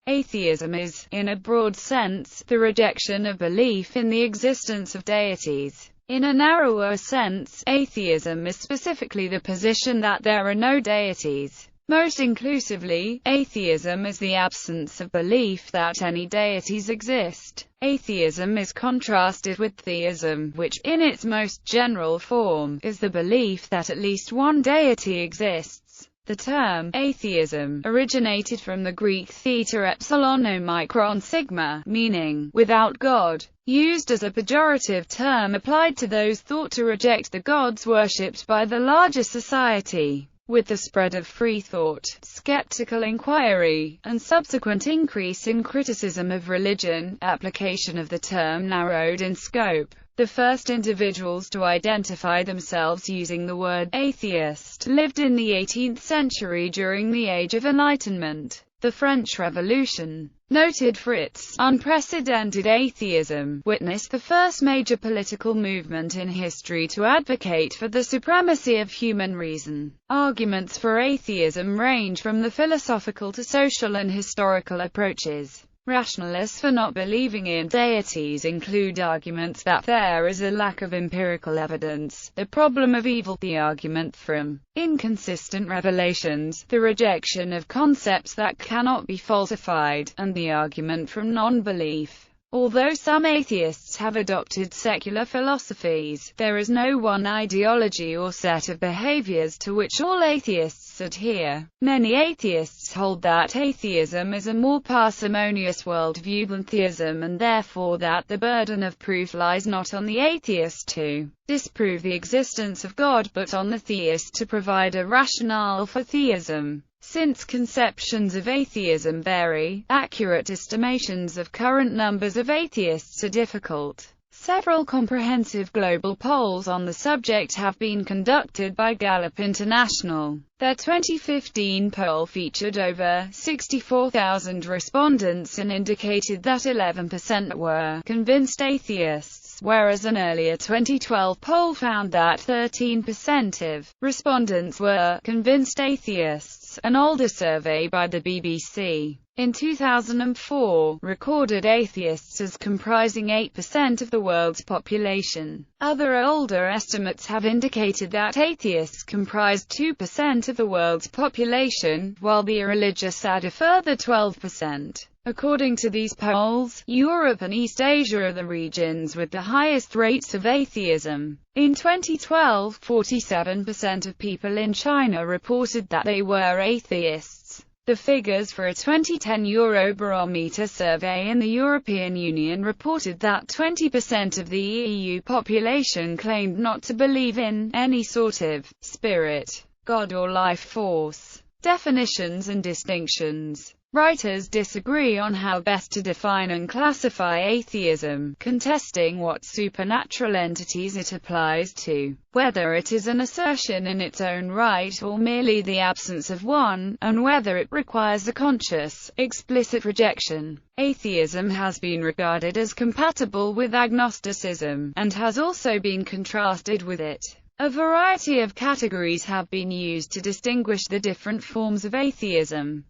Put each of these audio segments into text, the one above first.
Atheism is, in a broad sense, the rejection of belief in the existence of deities. In a narrower sense, atheism is specifically the position that there are no deities. Most inclusively, atheism is the absence of belief that any deities exist. Atheism is contrasted with theism, which, in its most general form, is the belief that at least one deity exists. The term atheism originated from the Greek theta epsilon omicron sigma, meaning without God, used as a pejorative term applied to those thought to reject the gods worshipped by the larger society. With the spread of free thought, skeptical inquiry, and subsequent increase in criticism of religion, application of the term narrowed in scope. The first individuals to identify themselves using the word atheist lived in the 18th century during the Age of Enlightenment. The French Revolution, noted for its unprecedented atheism, witnessed the first major political movement in history to advocate for the supremacy of human reason. Arguments for atheism range from the philosophical to social and historical approaches. Rationalists for not believing in deities include arguments that there is a lack of empirical evidence, the problem of evil, the argument from inconsistent revelations, the rejection of concepts that cannot be falsified, and the argument from non-belief. Although some atheists have adopted secular philosophies, there is no one ideology or set of behaviors to which all atheists adhere. Many atheists hold that atheism is a more parsimonious worldview than theism, and therefore that the burden of proof lies not on the atheist to disprove the existence of God but on the theist to provide a rationale for theism. Since conceptions of atheism vary, accurate estimations of current numbers of atheists are difficult. Several comprehensive global polls on the subject have been conducted by Gallup International. Their 2015 poll featured over 64,000 respondents and indicated that 11% were convinced atheists, whereas an earlier 2012 poll found that 13% of respondents were convinced atheists. An older survey by the BBC, in 2004, recorded atheists as comprising 8% of the world's population. Other older estimates have indicated that atheists comprised 2% of the world's population, while the irreligious add a further 12%. According to these polls, Europe and East Asia are the regions with the highest rates of atheism. In 2012, 47% of people in China reported that they were atheists. The figures for a 2010 Eurobarometer survey in the European Union reported that 20% of the EU population claimed not to believe in any sort of spirit, God or life force. Definitions and distinctions. Writers disagree on how best to define and classify atheism, contesting what supernatural entities it applies to, whether it is an assertion in its own right or merely the absence of one, and whether it requires a conscious, explicit rejection. Atheism has been regarded as compatible with agnosticism, and has also been contrasted with it. A variety of categories have been used to distinguish the different forms of atheism.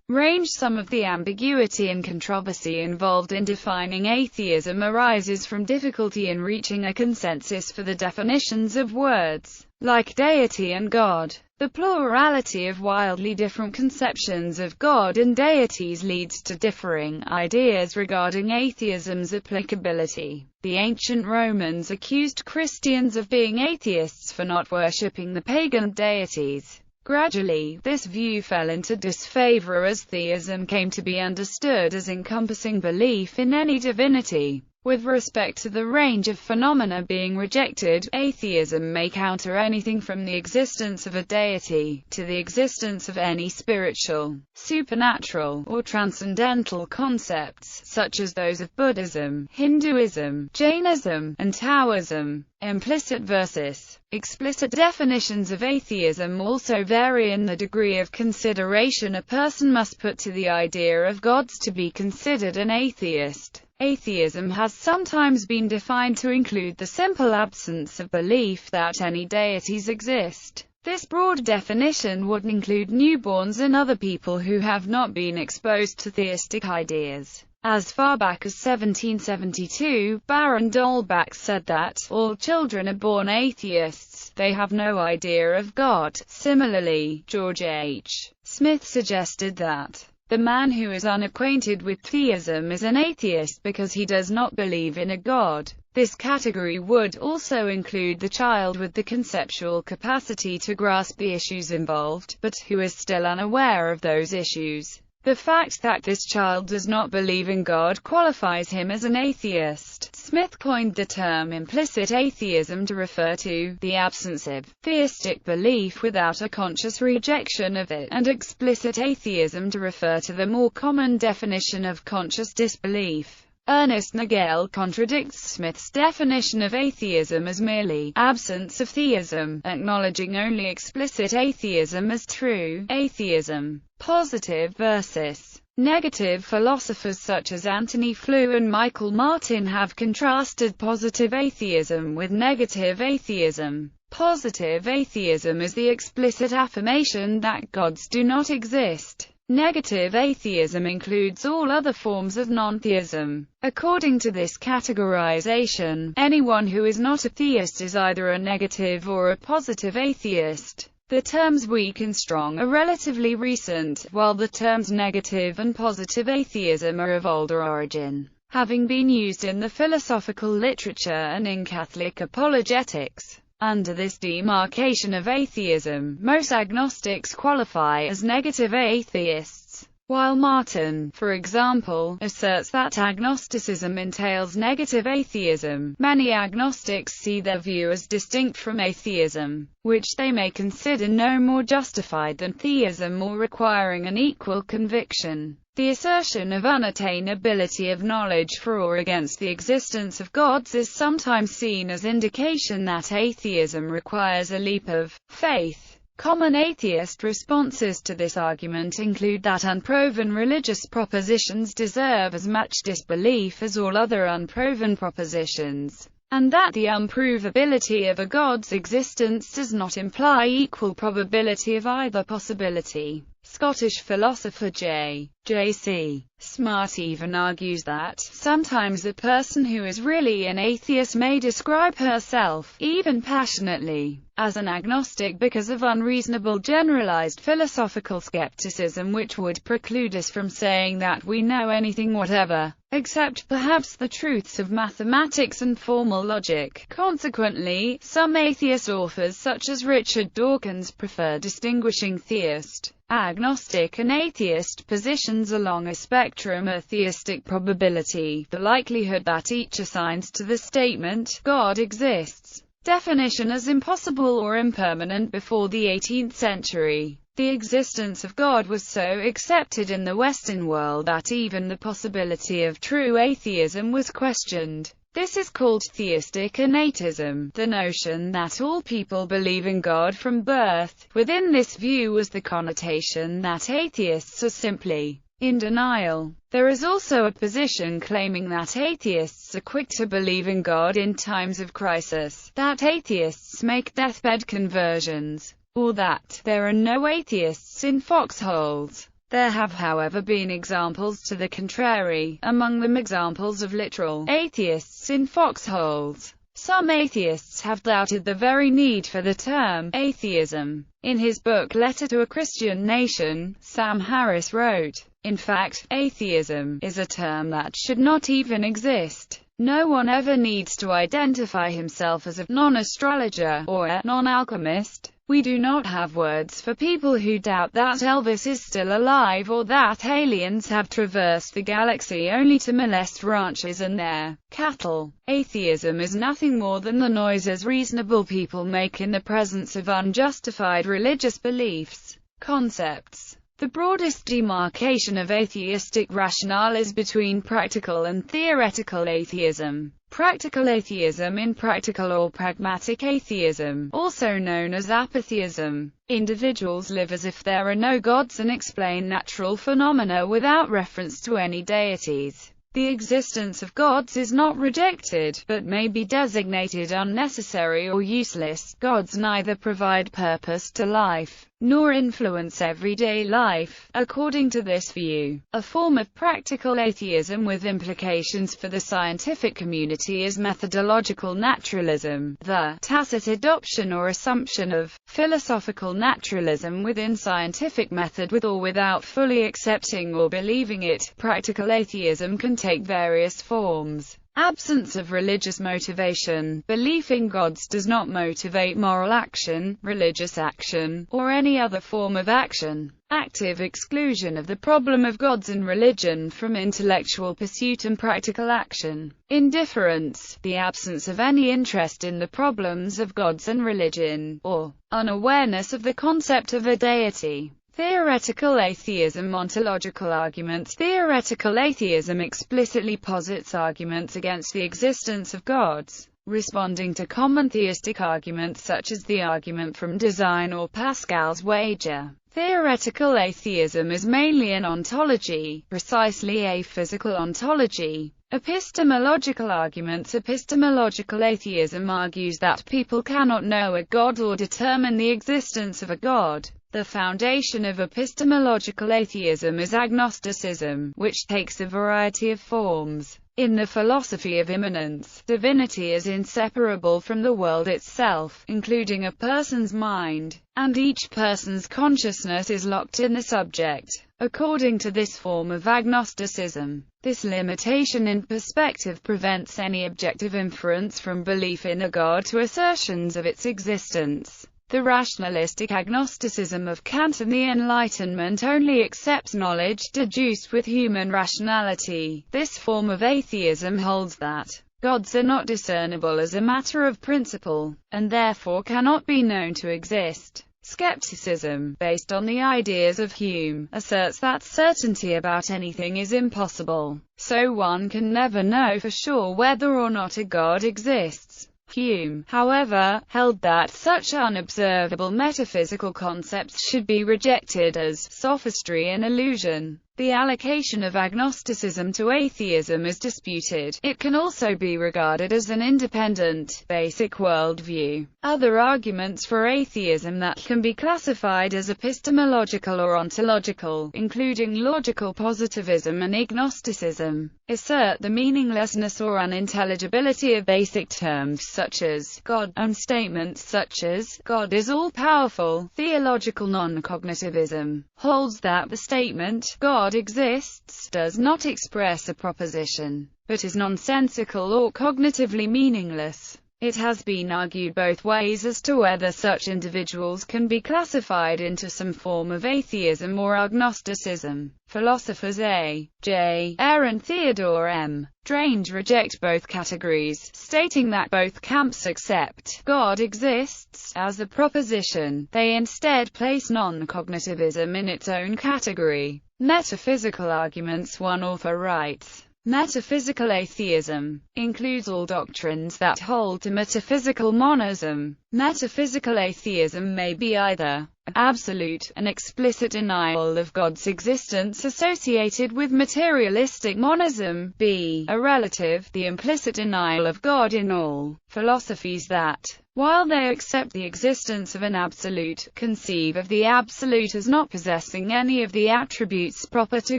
Some of the ambiguity and controversy involved in defining atheism arises from difficulty in reaching a consensus for the definitions of words like deity and God. The plurality of wildly different conceptions of God and deities leads to differing ideas regarding atheism's applicability. The ancient Romans accused Christians of being atheists for not worshipping the pagan deities. Gradually, this view fell into disfavor as theism came to be understood as encompassing belief in any divinity. With respect to the range of phenomena being rejected, atheism may counter anything from the existence of a deity, to the existence of any spiritual, supernatural, or transcendental concepts, such as those of Buddhism, Hinduism, Jainism, and Taoism. Implicit versus explicit definitions of atheism also vary in the degree of consideration a person must put to the idea of gods to be considered an atheist. Atheism has sometimes been defined to include the simple absence of belief that any deities exist. This broad definition would include newborns and other people who have not been exposed to theistic ideas. As far back as 1772, Baron d'Holbach said that, all children are born atheists, they have no idea of God. Similarly, George H. Smith suggested that the man who is unacquainted with theism is an atheist because he does not believe in a God. This category would also include the child with the conceptual capacity to grasp the issues involved, but who is still unaware of those issues. The fact that this child does not believe in God qualifies him as an atheist. Smith coined the term implicit atheism to refer to the absence of theistic belief without a conscious rejection of it, and explicit atheism to refer to the more common definition of conscious disbelief. Ernest Nagel contradicts Smith's definition of atheism as merely absence of theism, acknowledging only explicit atheism as true atheism. Positive versus negative philosophers such as Anthony Flew and Michael Martin have contrasted positive atheism with negative atheism. Positive atheism is the explicit affirmation that gods do not exist. Negative atheism includes all other forms of non-theism. According to this categorization, anyone who is not a theist is either a negative or a positive atheist. The terms weak and strong are relatively recent, while the terms negative and positive atheism are of older origin, having been used in the philosophical literature and in Catholic apologetics. Under this demarcation of atheism, most agnostics qualify as negative atheists, while Martin, for example, asserts that agnosticism entails negative atheism. Many agnostics see their view as distinct from atheism, which they may consider no more justified than theism or requiring an equal conviction. The assertion of unattainability of knowledge for or against the existence of gods is sometimes seen as indication that atheism requires a leap of faith. Common atheist responses to this argument include that unproven religious propositions deserve as much disbelief as all other unproven propositions, and that the unprovability of a god's existence does not imply equal probability of either possibility. Scottish philosopher J.C. Smart even argues that, sometimes a person who is really an atheist may describe herself, even passionately, as an agnostic because of unreasonable generalized philosophical skepticism which would preclude us from saying that we know anything whatever, except perhaps the truths of mathematics and formal logic. Consequently, some atheist authors such as Richard Dawkins prefer distinguishing theist, agnostic and atheist positions along a spectrum of theistic probability, the likelihood that each assigns to the statement, God exists, definition as impossible or impermanent. Before the 18th century, the existence of God was so accepted in the Western world that even the possibility of true atheism was questioned. This is called theistic innatism, the notion that all people believe in God from birth. Within this view was the connotation that atheists are simply in denial. There is also a position claiming that atheists are quick to believe in God in times of crisis, that atheists make deathbed conversions, or that there are no atheists in foxholes. There have however been examples to the contrary, among them examples of literal atheists in foxholes. Some atheists have doubted the very need for the term atheism. In his book Letter to a Christian Nation, Sam Harris wrote, "In fact, atheism is a term that should not even exist. No one ever needs to identify himself as a non-astrologer or a non-alchemist. We do not have words for people who doubt that Elvis is still alive or that aliens have traversed the galaxy only to molest ranchers and their cattle. Atheism is nothing more than the noises reasonable people make in the presence of unjustified religious beliefs, concepts." The broadest demarcation of atheistic rationale is between practical and theoretical atheism. Practical atheism in practical or pragmatic atheism, also known as apatheism. Individuals live as if there are no gods and explain natural phenomena without reference to any deities. The existence of gods is not rejected, but may be designated unnecessary or useless. Gods neither provide purpose to life, nor influence everyday life. According to this view, a form of practical atheism with implications for the scientific community is methodological naturalism, the tacit adoption or assumption of philosophical naturalism within scientific method with or without fully accepting or believing it. Practical atheism can take various forms. Absence of religious motivation. Belief in gods does not motivate moral action, religious action, or any other form of action. Active exclusion of the problem of gods and religion from intellectual pursuit and practical action. Indifference, the absence of any interest in the problems of gods and religion, or unawareness of the concept of a deity. Theoretical atheism. Ontological arguments. Theoretical atheism explicitly posits arguments against the existence of gods, responding to common theistic arguments such as the argument from design or Pascal's wager. Theoretical atheism is mainly an ontology, precisely a physical ontology. Epistemological arguments. Epistemological atheism argues that people cannot know a god or determine the existence of a god. The foundation of epistemological atheism is agnosticism, which takes a variety of forms. In the philosophy of immanence, divinity is inseparable from the world itself, including a person's mind, and each person's consciousness is locked in the subject. According to this form of agnosticism, this limitation in perspective prevents any objective inference from belief in a god to assertions of its existence. The rationalistic agnosticism of Kant and the Enlightenment only accepts knowledge deduced with human rationality. This form of atheism holds that gods are not discernible as a matter of principle, and therefore cannot be known to exist. Skepticism, based on the ideas of Hume, asserts that certainty about anything is impossible, so one can never know for sure whether or not a god exists. Hume, however, held that such unobservable metaphysical concepts should be rejected as sophistry and illusion. The allocation of agnosticism to atheism is disputed. It can also be regarded as an independent, basic worldview. Other arguments for atheism that can be classified as epistemological or ontological, including logical positivism and agnosticism, assert the meaninglessness or unintelligibility of basic terms such as God, and statements such as God is all-powerful. Theological non-cognitivism holds that the statement God exists does not express a proposition, but is nonsensical or cognitively meaningless. It has been argued both ways as to whether such individuals can be classified into some form of atheism or agnosticism. Philosophers A. J. Eyre and Theodore M. Strange reject both categories, stating that both camps accept God exists as a proposition. They instead place non-cognitivism in its own category. Metaphysical arguments. One author writes, metaphysical atheism includes all doctrines that hold to metaphysical monism. Metaphysical atheism may be either absolute, an explicit denial of God's existence associated with materialistic monism, b. a relative, the implicit denial of God in all philosophies that, while they accept the existence of an absolute, conceive of the absolute as not possessing any of the attributes proper to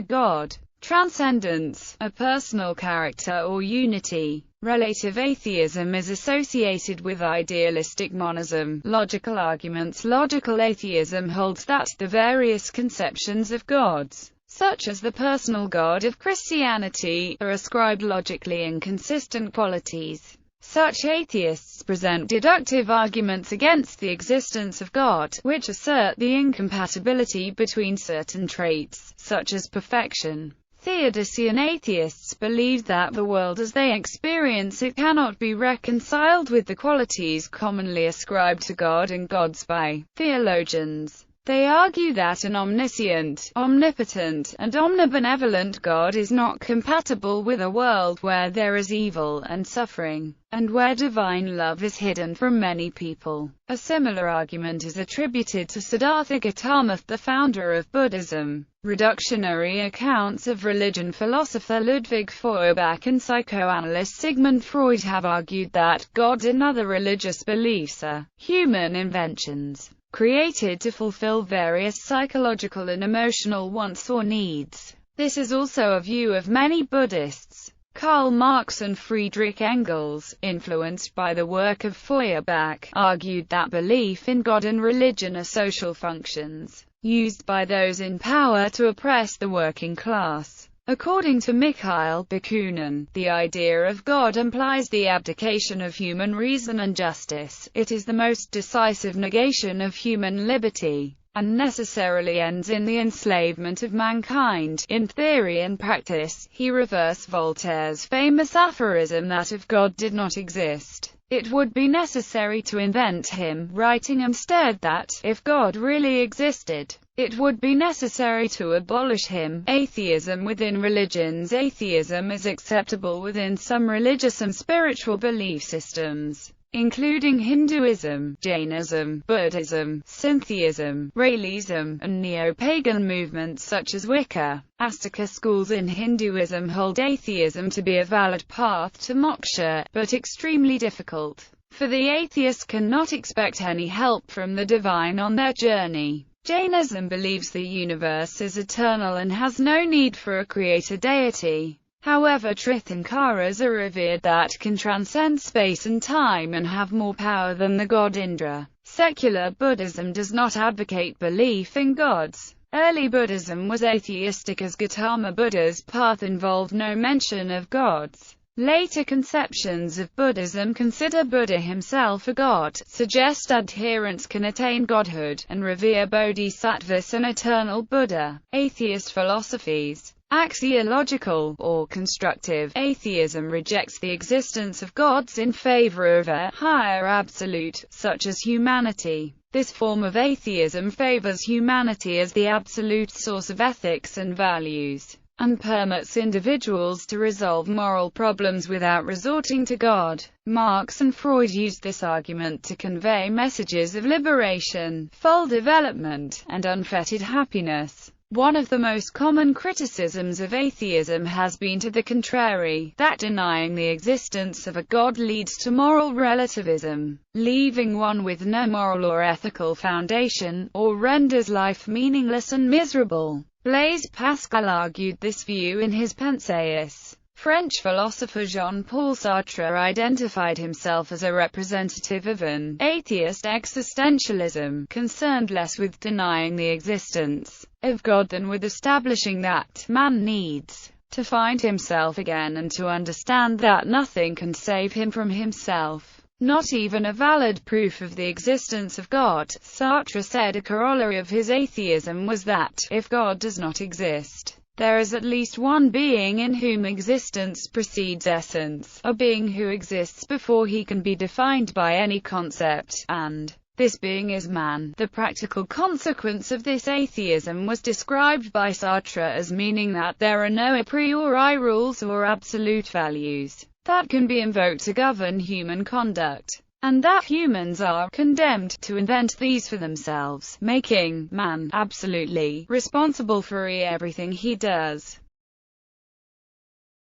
God. Transcendence, a personal character or unity. Relative atheism is associated with idealistic monism. Logical arguments. Logical atheism holds that the various conceptions of gods, such as the personal God of Christianity, are ascribed logically inconsistent qualities. Such atheists present deductive arguments against the existence of God, which assert the incompatibility between certain traits, such as perfection. Theodician atheists believe that the world as they experience it cannot be reconciled with the qualities commonly ascribed to God and gods by theologians. They argue that an omniscient, omnipotent, and omnibenevolent God is not compatible with a world where there is evil and suffering, and where divine love is hidden from many people. A similar argument is attributed to Siddhartha Gautama, the founder of Buddhism. Reductionary accounts of religion. Philosopher Ludwig Feuerbach and psychoanalyst Sigmund Freud have argued that God and other religious beliefs are human inventions, created to fulfill various psychological and emotional wants or needs. This is also a view of many Buddhists. Karl Marx and Friedrich Engels, influenced by the work of Feuerbach, argued that belief in God and religion are social functions, used by those in power to oppress the working class. According to Mikhail Bakunin, the idea of God implies the abdication of human reason and justice. It is the most decisive negation of human liberty, and necessarily ends in the enslavement of mankind. In theory and practice, he reversed Voltaire's famous aphorism that if God did not exist, it would be necessary to invent him, writing instead that, if God really existed, it would be necessary to abolish him. Atheism within religions. Atheism is acceptable within some religious and spiritual belief systems, including Hinduism, Jainism, Buddhism, Syntheism, Raelism, and neo-pagan movements such as Wicca. Astika schools in Hinduism hold atheism to be a valid path to moksha, but extremely difficult, for the atheist cannot expect any help from the divine on their journey. Jainism believes the universe is eternal and has no need for a creator deity. However, Tirthankaras are revered that can transcend space and time and have more power than the god Indra. Secular Buddhism does not advocate belief in gods. Early Buddhism was atheistic as Gautama Buddha's path involved no mention of gods. Later conceptions of Buddhism consider Buddha himself a god, suggest adherents can attain godhood, and revere bodhisattvas and eternal Buddha. Atheist philosophies. Axiological, or constructive, atheism rejects the existence of gods in favor of a higher absolute, such as humanity. This form of atheism favors humanity as the absolute source of ethics and values, and permits individuals to resolve moral problems without resorting to God. Marx and Freud used this argument to convey messages of liberation, full development, and unfettered happiness. One of the most common criticisms of atheism has been to the contrary, that denying the existence of a god leads to moral relativism, leaving one with no moral or ethical foundation, or renders life meaningless and miserable. Blaise Pascal argued this view in his Pensées. French philosopher Jean-Paul Sartre identified himself as a representative of an atheist existentialism, concerned less with denying the existence of God than with establishing that man needs to find himself again and to understand that nothing can save him from himself, not even a valid proof of the existence of God. Sartre said a corollary of his atheism was that, if God does not exist, there is at least one being in whom existence precedes essence, a being who exists before he can be defined by any concept, and this being is man. The practical consequence of this atheism was described by Sartre as meaning that there are no a priori rules or absolute values that can be invoked to govern human conduct, and that humans are condemned to invent these for themselves, making man absolutely responsible for everything he does.